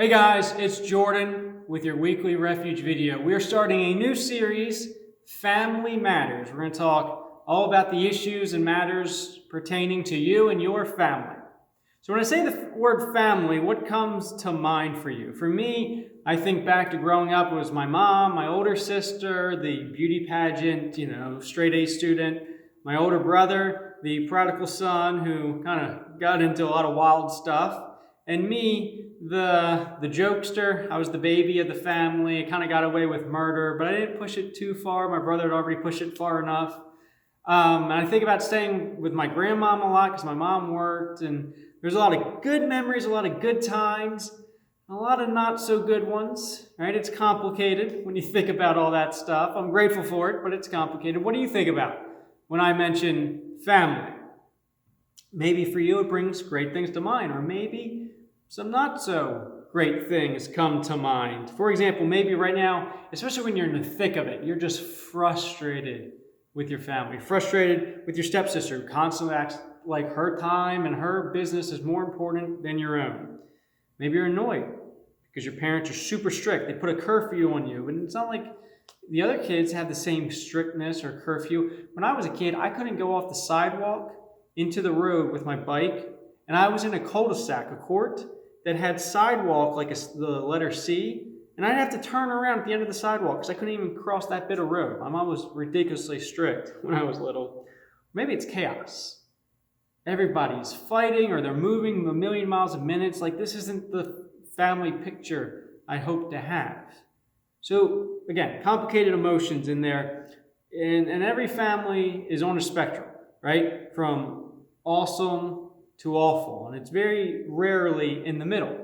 Hey guys, it's Jordan with your weekly refuge video. We're starting a new series, Family Matters. We're going to talk all about the issues and matters pertaining to you and your family. So when I say the word family, what comes to mind for you? For me, I think back to growing up. It was my mom, my older sister, the beauty pageant, straight A student, my older brother, the prodigal son who kind of got into a lot of wild stuff, and me, the jokester. I was the baby of the family. I kind of got away with murder, but I didn't push it too far. My brother had already pushed it far enough. And I think about staying with my grandmom a lot because my mom worked, and there's a lot of good memories, a lot of good times, a lot of not so good ones, right? It's complicated when you think about all that stuff. I'm grateful for it, but it's complicated. What do you think about when I mention family? Maybe for you it brings great things to mind, or maybe some not so great things come to mind. For example, maybe right now, especially when you're in the thick of it, you're just frustrated with your family, frustrated with your stepsister who constantly acts like her time and her business is more important than your own. Maybe you're annoyed because your parents are super strict. They put a curfew on you, and it's not like the other kids have the same strictness or curfew. When I was a kid, I couldn't go off the sidewalk into the road with my bike, and I was in a cul-de-sac, a court, that had sidewalk like the letter C, and I'd have to turn around at the end of the sidewalk because I couldn't even cross that bit of road. My mom was ridiculously strict when I was little. Maybe it's chaos. Everybody's fighting or they're moving a million miles a minute. Like, this isn't the family picture I hope to have. So again, complicated emotions in there. And every family is on a spectrum, right? From awesome to awful, and it's very rarely in the middle.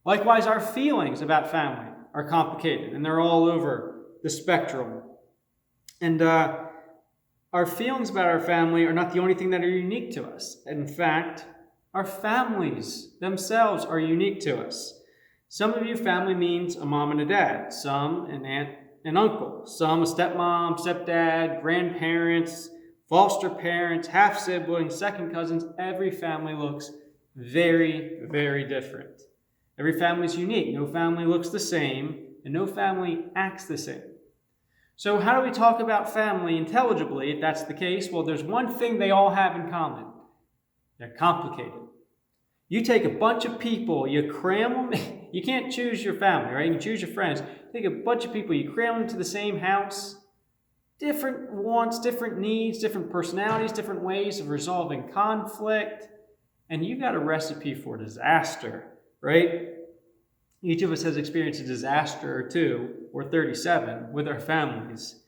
Likewise, our feelings about family are complicated, and they're all over the spectrum. And our feelings about our family are not the only thing that are unique to us. In fact, our families themselves are unique to us. Some of you, family means a mom and a dad, some an aunt and uncle, some a stepmom, stepdad, grandparents, foster parents, half-siblings, second cousins. Every family looks very, very different. Every family is unique. No family looks the same, and no family acts the same. So how do we talk about family intelligibly if that's the case? Well, there's one thing they all have in common. They're complicated. You take a bunch of people, you cram them. You can't choose your family, right? You can choose your friends. Take a bunch of people, you cram them into the same house. Different wants, different needs, different personalities, different ways of resolving conflict. And you've got a recipe for disaster, right? Each of us has experienced a disaster or two, or 37, with our families.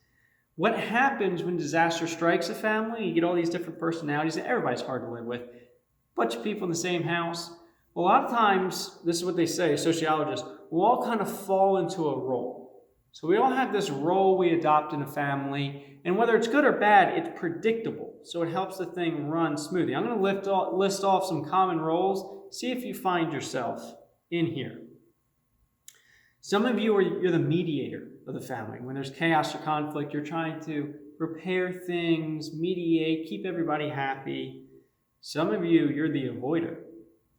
What happens when disaster strikes a family? You get all these different personalities, and everybody's hard to live with. A bunch of people in the same house. A lot of times, this is what they say, sociologists, we'll all kind of fall into a role. So we all have this role we adopt in a family, and whether it's good or bad, it's predictable. So it helps the thing run smoothly. I'm going to list off some common roles. See if you find yourself in here. Some of you you're the mediator of the family. When there's chaos or conflict, you're trying to repair things, mediate, keep everybody happy. Some of you, you're the avoider.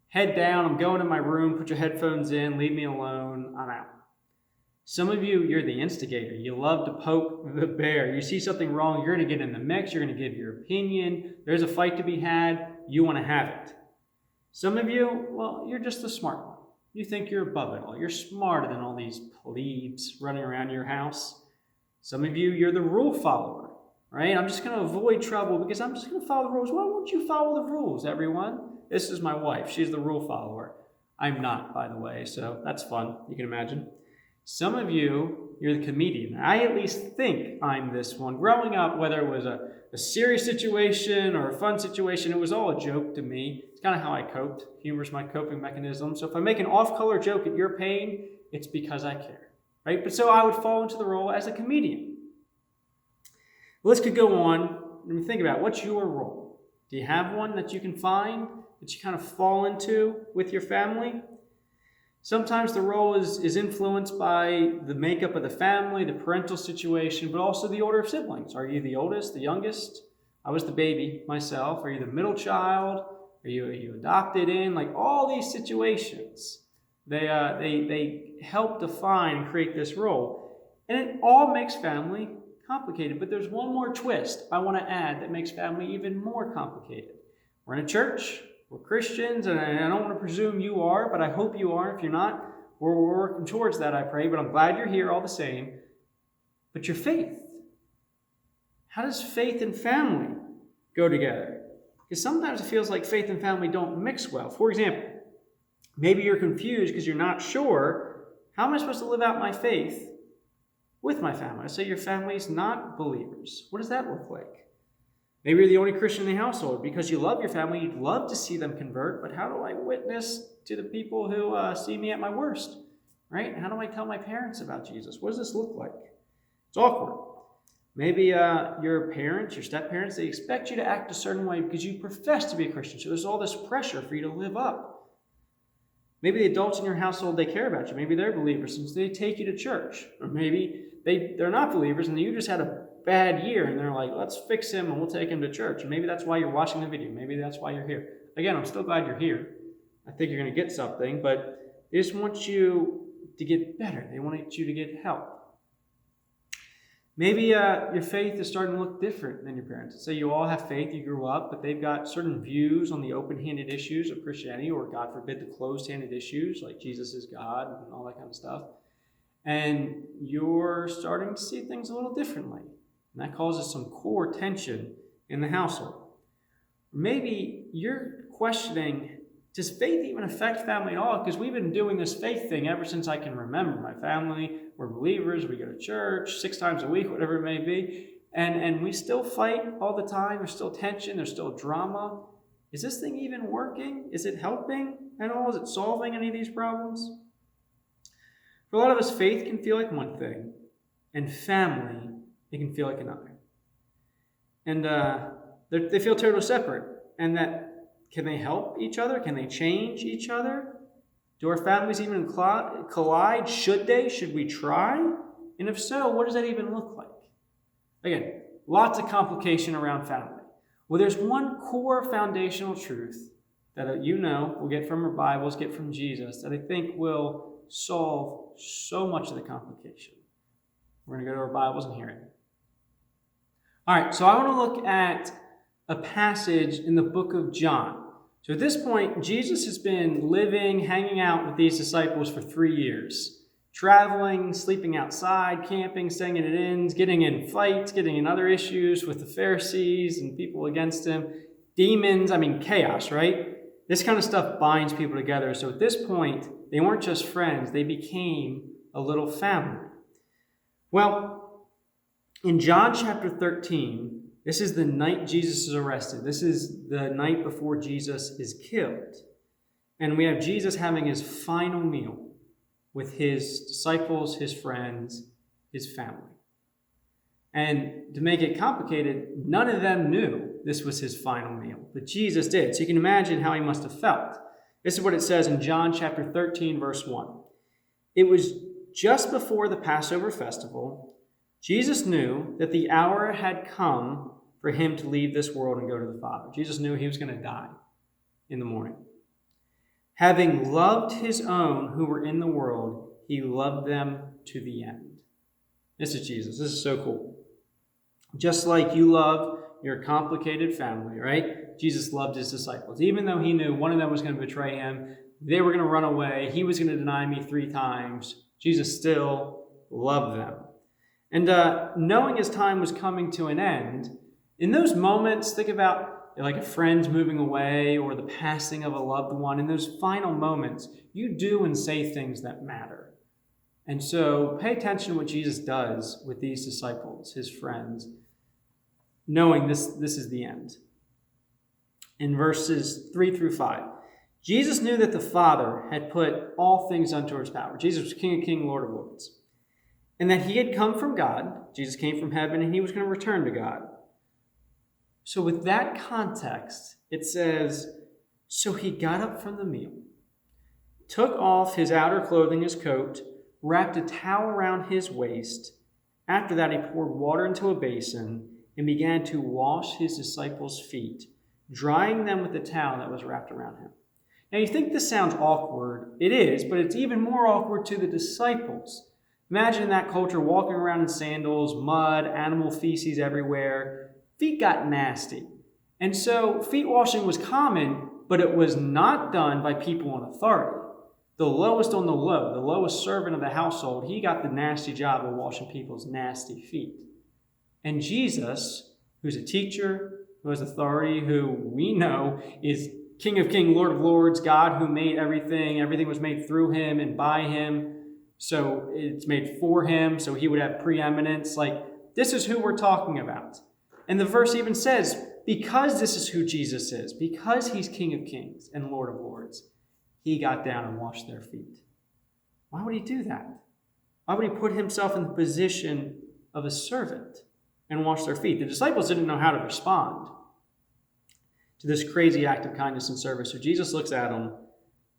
Head down, I'm going to my room, put your headphones in, leave me alone, I'm out. Some of you, you're the instigator. You love to poke the bear. You see something wrong, you're going to get in the mix, you're going to give your opinion. There's a fight to be had, you want to have it. Some of you, well, you're just the smart one. You think you're above it all. You're smarter than all these plebes running around your house. Some of you, you're the rule follower, right? I'm just going to avoid trouble because I'm just going to follow the rules. Why won't you follow the rules, everyone? This is my wife. She's the rule follower. I'm not, by the way, so that's fun. You can imagine. Some of you, you're the comedian. I at least think I'm this one. Growing up, whether it was a serious situation or a fun situation, it was all a joke to me. It's kind of how I coped. Humor's my coping mechanism. So if I make an off-color joke at your pain, it's because I care, right? But so I would fall into the role as a comedian. The list could go on. Let me think about it. What's your role? Do you have one that you can find that you kind of fall into with your family? Sometimes the role is influenced by the makeup of the family, the parental situation, but also the order of siblings. Are you the oldest, the youngest? I was the baby myself. Are you the middle child? Are you adopted in? Like all these situations They help define and create this role. And it all makes family complicated. But there's one more twist I want to add that makes family even more complicated. We're in a church. We're Christians. And I don't want to presume you are, but I hope you are. If you're not, we're working towards that, I pray. But I'm glad you're here all the same. But your faith. How does faith and family go together? Because sometimes it feels like faith and family don't mix well. For example, maybe you're confused because you're not sure, how am I supposed to live out my faith with my family? I say your family's not believers. What does that look like? Maybe you're the only Christian in the household. Because you love your family, you'd love to see them convert, but how do I witness to the people who see me at my worst? Right? How do I tell my parents about Jesus? What does this look like? It's awkward. Maybe your parents, your step-parents, they expect you to act a certain way because you profess to be a Christian. So there's all this pressure for you to live up. Maybe the adults in your household, they care about you. Maybe they're believers since they take you to church. Or maybe they're not believers and you just had a bad year and they're like, let's fix him and we'll take him to church. And maybe that's why you're watching the video. Maybe that's why you're here. Again, I'm still glad you're here. I think you're going to get something, but they just want you to get better. They want you to get help. Maybe your faith is starting to look different than your parents. Say you all have faith, you grew up, but they've got certain views on the open-handed issues of Christianity, or God forbid the closed-handed issues like Jesus is God and all that kind of stuff. And you're starting to see things a little differently. And that causes some core tension in the household. Maybe you're questioning, does faith even affect family at all? Because we've been doing this faith thing ever since I can remember. My family, we're believers, we go to church 6 times a week, whatever it may be. And we still fight all the time. There's still tension. There's still drama. Is this thing even working? Is it helping at all? Is it solving any of these problems? For a lot of us, faith can feel like one thing. And family, it can feel like another. And they feel totally separate. And that, can they help each other? Can they change each other? Do our families even collide? Should they? Should we try? And if so, what does that even look like? Again, lots of complication around family. Well, there's one core foundational truth that we'll get from our Bibles, get from Jesus, that I think will solve so much of the complication. We're going to go to our Bibles and hear it. All right, so I want to look at a passage in the book of John. So at this point, Jesus has been living, hanging out with these disciples for 3 years. Traveling, sleeping outside, camping, staying at inns, getting in fights, getting in other issues with the Pharisees and people against him. Demons, chaos, right? This kind of stuff binds people together. So at this point, they weren't just friends. They became a little family. Well, in John chapter 13, this is the night Jesus is arrested. This is the night before Jesus is killed. And we have Jesus having his final meal with his disciples, his friends, his family. And to make it complicated, none of them knew this was his final meal, but Jesus did. So you can imagine how he must have felt. This is what it says in John chapter 13, verse 1. It was just before the Passover festival. Jesus knew that the hour had come for him to leave this world and go to the Father. Jesus knew he was going to die in the morning. Having loved his own who were in the world, he loved them to the end. This is Jesus. This is so cool. Just like you love your complicated family, right? Jesus loved his disciples. Even though he knew one of them was going to betray him, they were going to run away, he was going to deny me 3 times, Jesus still loved them. And knowing his time was coming to an end, in those moments, think about like a friend's moving away or the passing of a loved one. In those final moments, you do and say things that matter. And so pay attention to what Jesus does with these disciples, his friends, knowing this is the end. In verses 3 through 5, Jesus knew that the Father had put all things unto his power. Jesus was King of Kings, Lord of Lords. And that he had come from God. Jesus came from heaven and he was going to return to God. So with that context, it says, so he got up from the meal, took off his outer clothing, his coat, wrapped a towel around his waist. After that, he poured water into a basin and began to wash his disciples' feet, drying them with the towel that was wrapped around him. Now you think this sounds awkward. It is, but it's even more awkward to the disciples. Imagine in that culture walking around in sandals, mud, animal feces everywhere. Feet got nasty. And so feet washing was common, but it was not done by people in authority. The lowest on the low, the lowest servant of the household, he got the nasty job of washing people's nasty feet. And Jesus, who's a teacher, who has authority, who we know is King of Kings, Lord of Lords, God who made everything. Everything was made through him and by him. So it's made for him, so he would have preeminence. This is who we're talking about. And the verse even says, because this is who Jesus is, because he's King of Kings and Lord of Lords, he got down and washed their feet. Why would he do that? Why would he put himself in the position of a servant and wash their feet? The disciples didn't know how to respond to this crazy act of kindness and service. So Jesus looks at them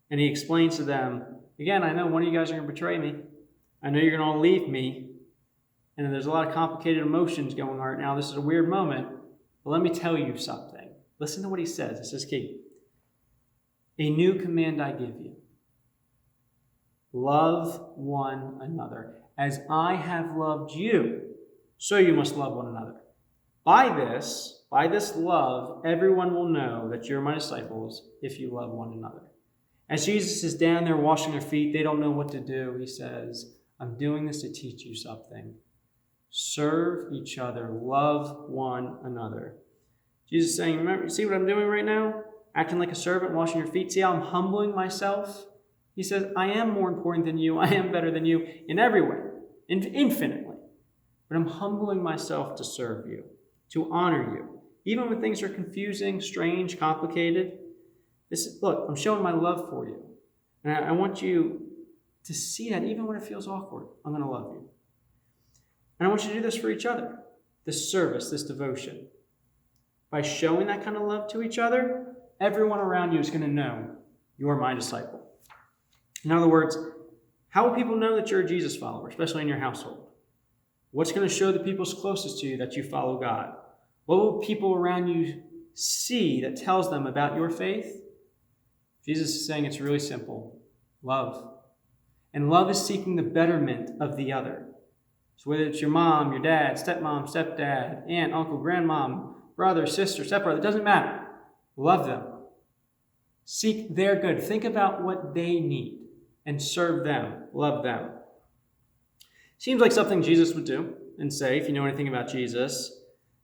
and he explains to them, again, I know one of you guys are going to betray me. I know you're going to leave me. And there's a lot of complicated emotions going on right now. This is a weird moment. But let me tell you something. Listen to what he says. This is key. A new command I give you. Love one another. As I have loved you, so you must love one another. By this love, everyone will know that you're my disciples if you love one another. As Jesus is down there washing their feet, they don't know what to do. He says, I'm doing this to teach you something. Serve each other. Love one another. Jesus is saying, remember, see what I'm doing right now? Acting like a servant, washing your feet. See how I'm humbling myself? He says, I am more important than you. I am better than you in every way, infinitely. But I'm humbling myself to serve you, to honor you. Even when things are confusing, strange, complicated. Look, I'm showing my love for you. And I want you to see that even when it feels awkward, I'm going to love you. And I want you to do this for each other. This service, this devotion. By showing that kind of love to each other, everyone around you is going to know you're my disciple. In other words, how will people know that you're a Jesus follower, especially in your household? What's going to show the people closest to you that you follow God? What will people around you see that tells them about your faith? Jesus is saying it's really simple. Love. And love is seeking the betterment of the other. So whether it's your mom, your dad, stepmom, stepdad, aunt, uncle, grandmom, brother, sister, stepbrother, it doesn't matter. Love them. Seek their good. Think about what they need and serve them. Love them. Seems like something Jesus would do and say if you know anything about Jesus.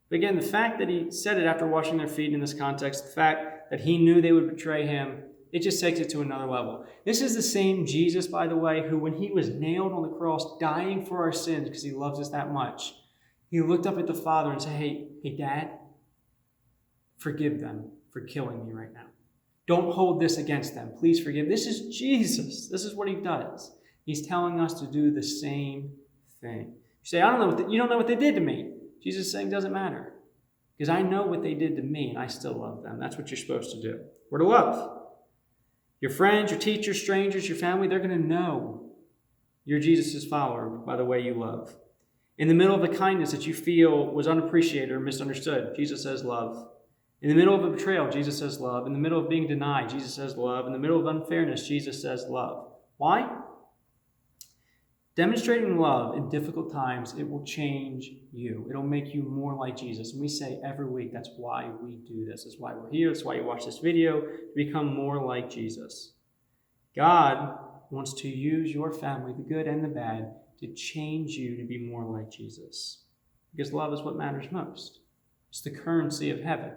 But again, the fact that he said it after washing their feet in this context, the fact that he knew they would betray him, it just takes it to another level. This is the same Jesus, by the way, who when he was nailed on the cross, dying for our sins because he loves us that much, he looked up at the Father and said, hey, Dad, forgive them for killing me right now. Don't hold this against them. Please forgive. This is Jesus. This is what he does. He's telling us to do the same thing. You say, I don't know you don't know what they did to me. Jesus is saying, doesn't matter. Because I know what they did to me and I still love them. That's what you're supposed to do. We're to love. Your friends, your teachers, strangers, your family, they're going to know you're Jesus' follower by the way you love. In the middle of a kindness that you feel was unappreciated or misunderstood, Jesus says love. In the middle of a betrayal, Jesus says love. In the middle of being denied, Jesus says love. In the middle of unfairness, Jesus says love. Why? Demonstrating love in difficult times, it will change you. It'll make you more like Jesus. And we say every week, that's why we do this. That's why we're here. That's why you watch this video, to become more like Jesus. God wants to use your family, the good and the bad, to change you to be more like Jesus. Because love is what matters most. It's the currency of heaven.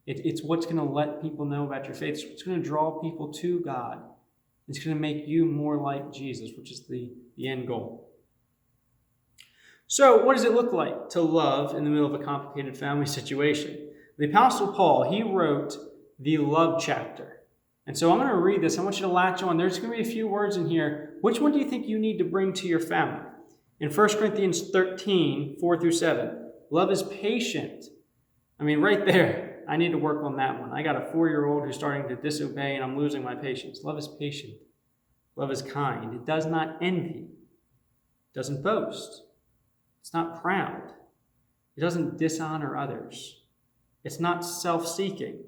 It's what's going to let people know about your faith. It's going to draw people to God. It's going to make you more like Jesus, which is the end goal. So what does it look like to love in the middle of a complicated family situation? The Apostle Paul, he wrote the love chapter. And so I'm going to read this. I want you to latch on. There's going to be a few words in here. Which one do you think you need to bring to your family? In 1 Corinthians 13, 4 through 7, love is patient. I mean, right there. I need to work on that one. I got a 4-year-old who's starting to disobey and I'm losing my patience. Love is patient. Love is kind. It does not envy. It doesn't boast. It's not proud. It doesn't dishonor others. It's not self-seeking.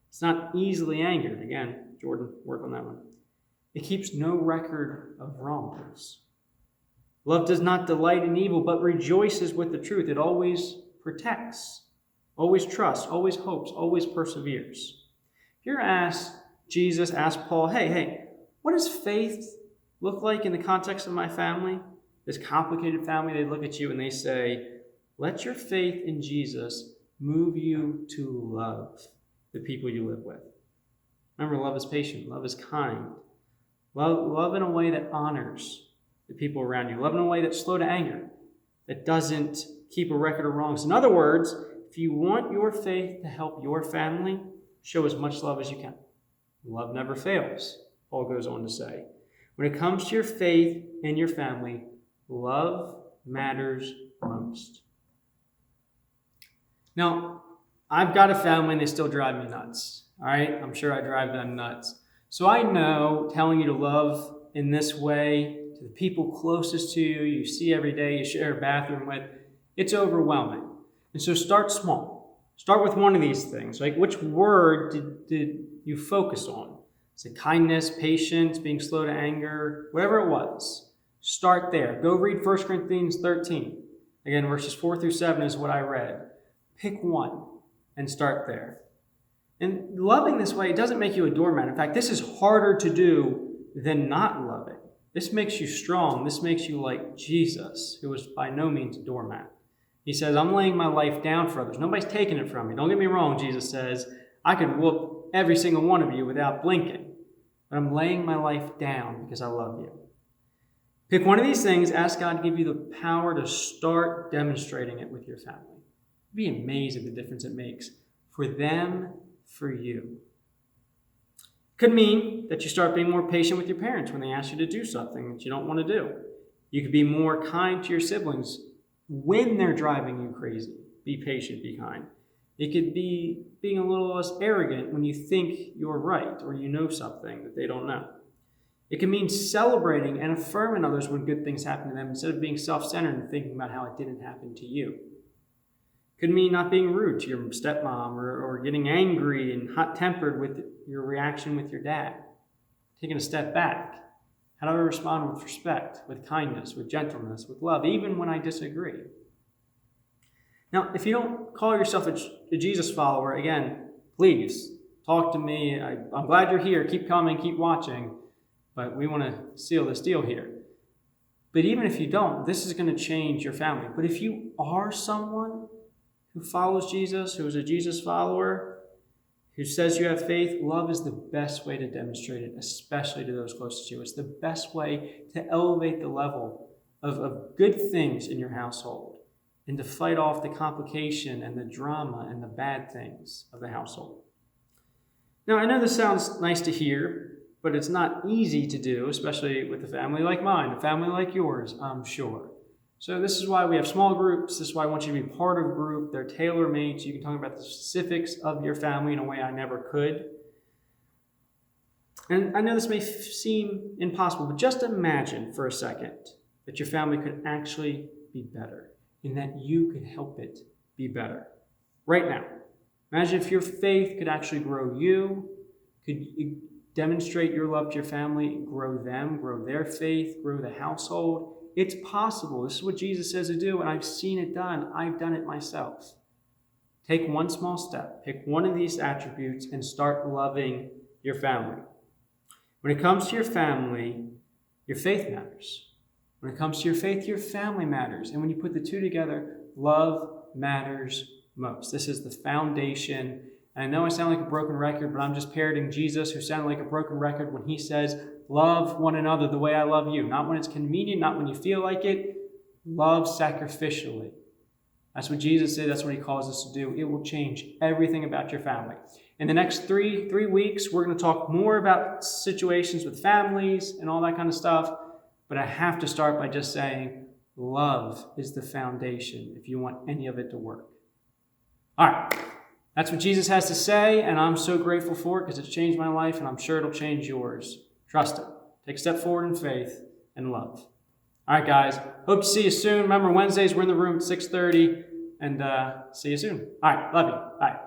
It's not easily angered. Again, Jordan, work on that one. It keeps no record of wrongs. Love does not delight in evil, but rejoices with the truth. It always protects, always trusts, always hopes, always perseveres. Here Jesus asked Paul, hey, what does faith look like in the context of my family? This complicated family, they look at you and they say, let your faith in Jesus move you to love the people you live with. Remember, love is patient, love is kind. Love in a way that honors the people around you. Love in a way that's slow to anger, that doesn't keep a record of wrongs. In other words, if you want your faith to help your family, show as much love as you can. Love never fails, Paul goes on to say. When it comes to your faith and your family, love matters most. Now, I've got a family and they still drive me nuts. All right? I'm sure I drive them nuts. So I know telling you to love in this way to the people closest to you, you see every day, you share a bathroom with, it's overwhelming. And so start small. Start with one of these things. Like, which word did you focus on? Is it kindness, patience, being slow to anger, whatever it was? Start there. Go read 1 Corinthians 13. Again, verses 4 through 7 is what I read. Pick one and start there. And loving this way, it doesn't make you a doormat. In fact, this is harder to do than not loving. This makes you strong. This makes you like Jesus, who was by no means a doormat. He says, I'm laying my life down for others. Nobody's taking it from me. Don't get me wrong, Jesus says. I could whoop every single one of you without blinking. But I'm laying my life down because I love you. Pick one of these things. Ask God to give you the power to start demonstrating it with your family. Be amazed at the difference it makes for them, for you. Could mean that you start being more patient with your parents when they ask you to do something that you don't want to do. You could be more kind to your siblings when they're driving you crazy. Be patient, be kind. It could be being a little less arrogant when you think you're right or you know something that they don't know. It can mean celebrating and affirming others when good things happen to them instead of being self-centered and thinking about how it didn't happen to you. Could mean not being rude to your stepmom or getting angry and hot-tempered with your reaction with your dad. Taking a step back. How do I respond with respect, with kindness, with gentleness, with love, even when I disagree? Now, if you don't call yourself a Jesus follower, again, please talk to me. I'm glad you're here. Keep coming, keep watching. But we want to seal this deal here. But even if you don't, this is going to change your family. But if you are someone who follows Jesus, who is a Jesus follower, who says you have faith, love is the best way to demonstrate it, especially to those closest to you. It's the best way to elevate the level of good things in your household and to fight off the complication and the drama and the bad things of the household. Now, I know this sounds nice to hear, but it's not easy to do, especially with a family like mine, a family like yours, I'm sure. So this is why we have small groups. This is why I want you to be part of a group. They're tailor-made so you can talk about the specifics of your family in a way I never could. And I know this may seem impossible, but just imagine for a second that your family could actually be better and that you could help it be better right now. Imagine if your faith could actually grow you, could demonstrate your love to your family, grow them, grow their faith, grow the household. It's possible. This is what Jesus says to do, and I've seen it done. I've done it myself. Take one small step. Pick one of these attributes and start loving your family. When it comes to your family, your faith matters. When it comes to your faith, your family matters. And when you put the two together, love matters most. This is the foundation. And I know I sound like a broken record, but I'm just parroting Jesus, who sounded like a broken record when he says, love one another the way I love you. Not when it's convenient, not when you feel like it. Love sacrificially. That's what Jesus said. That's what he calls us to do. It will change everything about your family. In the next three weeks, we're going to talk more about situations with families and all that kind of stuff. But I have to start by just saying, love is the foundation if you want any of it to work. All right. That's what Jesus has to say, and I'm so grateful for it because it's changed my life, and I'm sure it'll change yours. Trust it. Take a step forward in faith and love. All right, guys. Hope to see you soon. Remember, Wednesdays, we're in the room at 6:30, and see you soon. All right. Love you. Bye.